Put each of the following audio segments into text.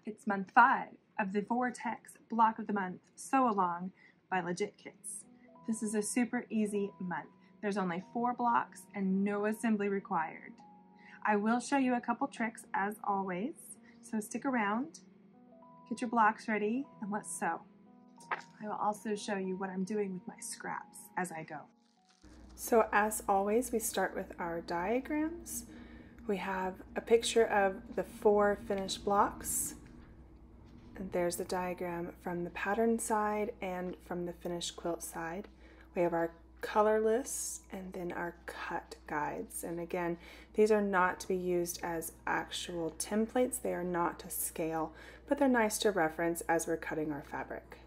It's month 5 of the Vortex Block of the Month Sew Along by Legit Kits. This is a super easy month. There's only 4 blocks and no assembly required. I will show you a couple tricks as always, so stick around, get your blocks ready, and let's sew. I will also show you what I'm doing with my scraps as I go. So as always, we start with our diagrams. We have a picture of the 4 finished blocks. And there's the diagram from the pattern side and from the finished quilt side. We have our color lists and then our cut guides. And again, these are not to be used as actual templates. They are not to scale, but they're nice to reference as we're cutting our fabric.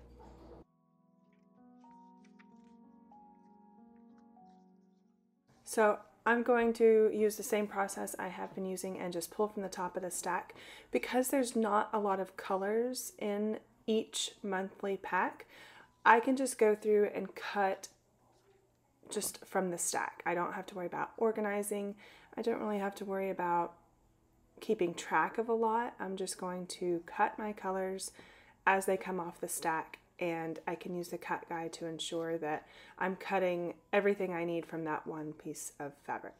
So I'm going to use the same process I have been using and just pull from the top of the stack. Because there's not a lot of colors in each monthly pack, I can just go through and cut just from the stack. I don't have to worry about organizing. I don't really have to worry about keeping track of a lot. I'm just going to cut my colors as they come off the stack, and I can use the cut guide to ensure that I'm cutting everything I need from that one piece of fabric.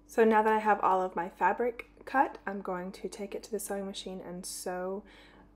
So now that I have all of my fabric cut, I'm going to take it to the sewing machine and sew.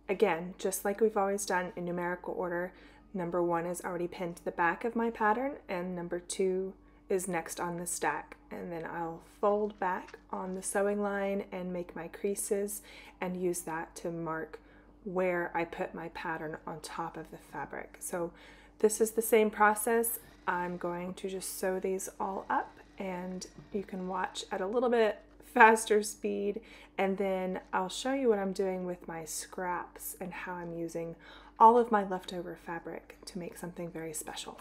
Again, just like we've always done in numerical order, number 1 is already pinned to the back of my pattern and number 2 is next on the stack. And then I'll fold back on the sewing line and make my creases and use that to mark where I put my pattern on top of the fabric. So this is the same process. I'm going to just sew these all up, and you can watch at a little bit faster speed, and then I'll show you what I'm doing with my scraps and how I'm using all of my leftover fabric to make something very special.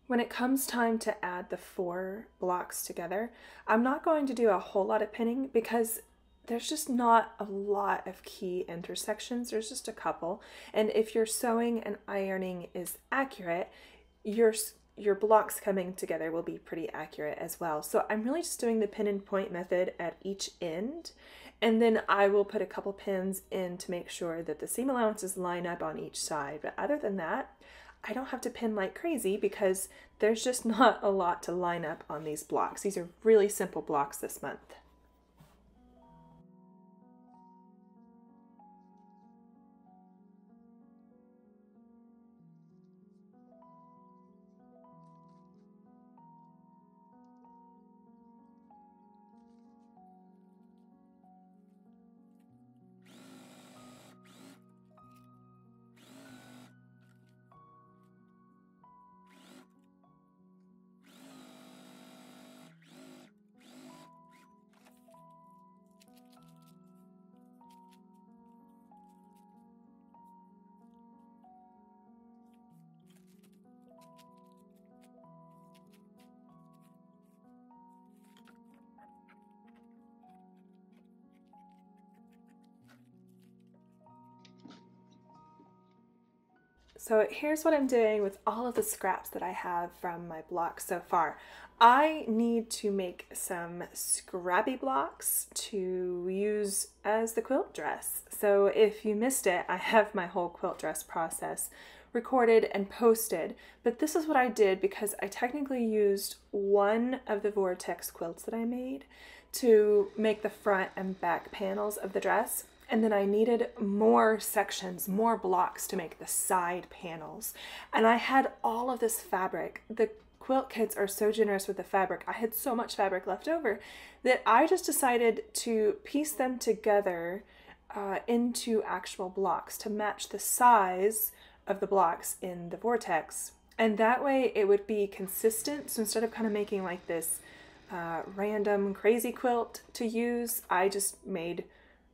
When it comes time to add the 4 blocks together, I'm not going to do a whole lot of pinning because there's just not a lot of key intersections. There's just a couple. And if your sewing and ironing is accurate, your blocks coming together will be pretty accurate as well. So I'm really just doing the pin and point method at each end. And then I will put a couple pins in to make sure that the seam allowances line up on each side. But other than that, I don't have to pin like crazy because there's just not a lot to line up on these blocks. These are really simple blocks this month. So here's what I'm doing with all of the scraps that I have from my blocks so far. I need to make some scrappy blocks to use as the quilt dress. So if you missed it, I have my whole quilt dress process recorded and posted, but this is what I did because I technically used one of the Vortex quilts that I made to make the front and back panels of the dress. And then I needed more sections, more blocks to make the side panels. And I had all of this fabric. The quilt kits are so generous with the fabric. I had so much fabric left over that I just decided to piece them together into actual blocks to match the size of the blocks in the Vortex. And that way it would be consistent. So instead of kind of making like this random crazy quilt to use, I just made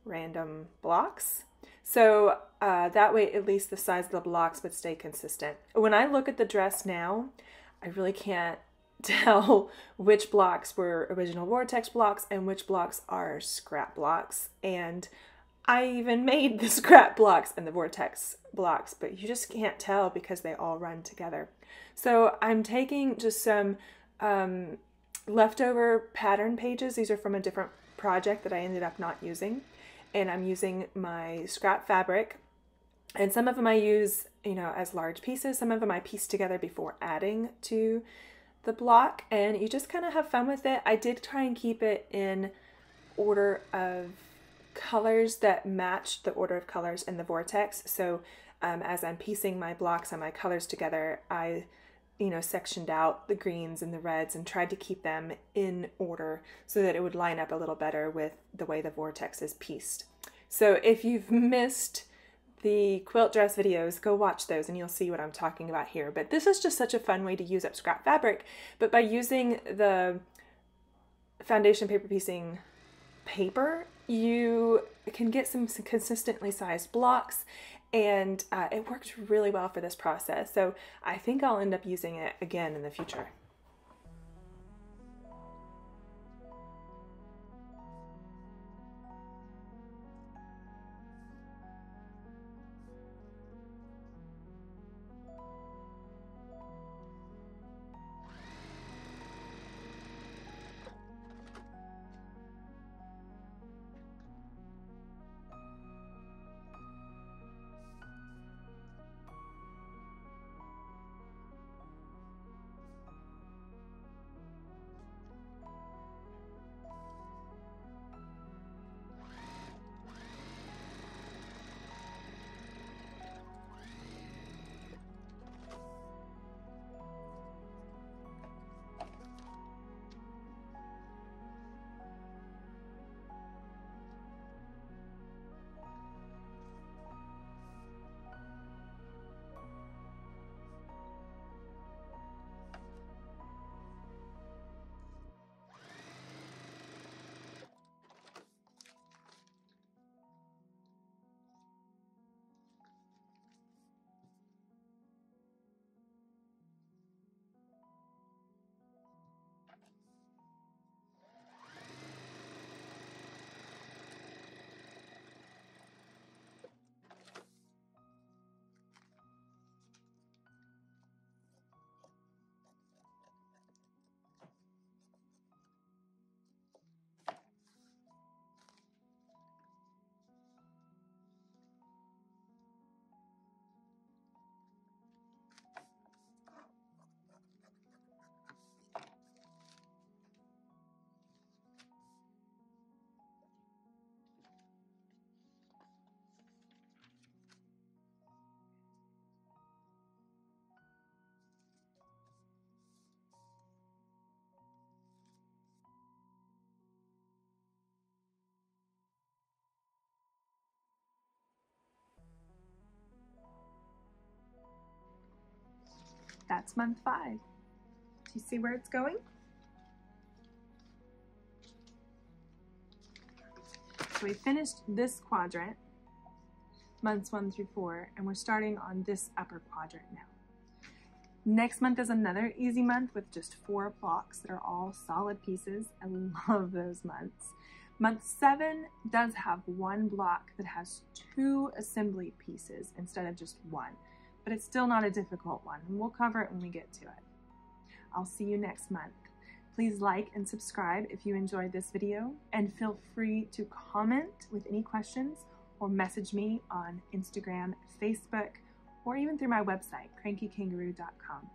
random blocks. So that way at least the size of the blocks would stay consistent. When I look at the dress now, I really can't tell which blocks were original Vortex blocks and which blocks are scrap blocks. And I even made the scrap blocks and the Vortex blocks, but you just can't tell because they all run together. So I'm taking just some leftover pattern pages. These are from a different project that I ended up not using. And I'm using my scrap fabric, and some of them I use, as large pieces. Some of them I piece together before adding to the block, and you just kind of have fun with it. I did try and keep it in order of colors that match the order of colors in the Vortex. So as I'm piecing my blocks and my colors together, I sectioned out the greens and the reds and tried to keep them in order so that it would line up a little better with the way the Vortex is pieced. So if you've missed the quilt dress videos, go watch those and you'll see what I'm talking about here. But this is just such a fun way to use up scrap fabric. But by using the foundation paper piecing paper, you can get some consistently sized blocks, and it works really well for this process. So I think I'll end up using it again in the future. That's month 5. Do you see where it's going? So we finished this quadrant, months 1 through 4, and we're starting on this upper quadrant now. Next month is another easy month with just 4 blocks that are all solid pieces. I love those months. Month 7 does have 1 block that has 2 assembly pieces instead of just 1, but it's still not a difficult one, and we'll cover it when we get to it. I'll see you next month. Please like and subscribe if you enjoyed this video, and feel free to comment with any questions or message me on Instagram, Facebook, or even through my website, crankykangaroo.com.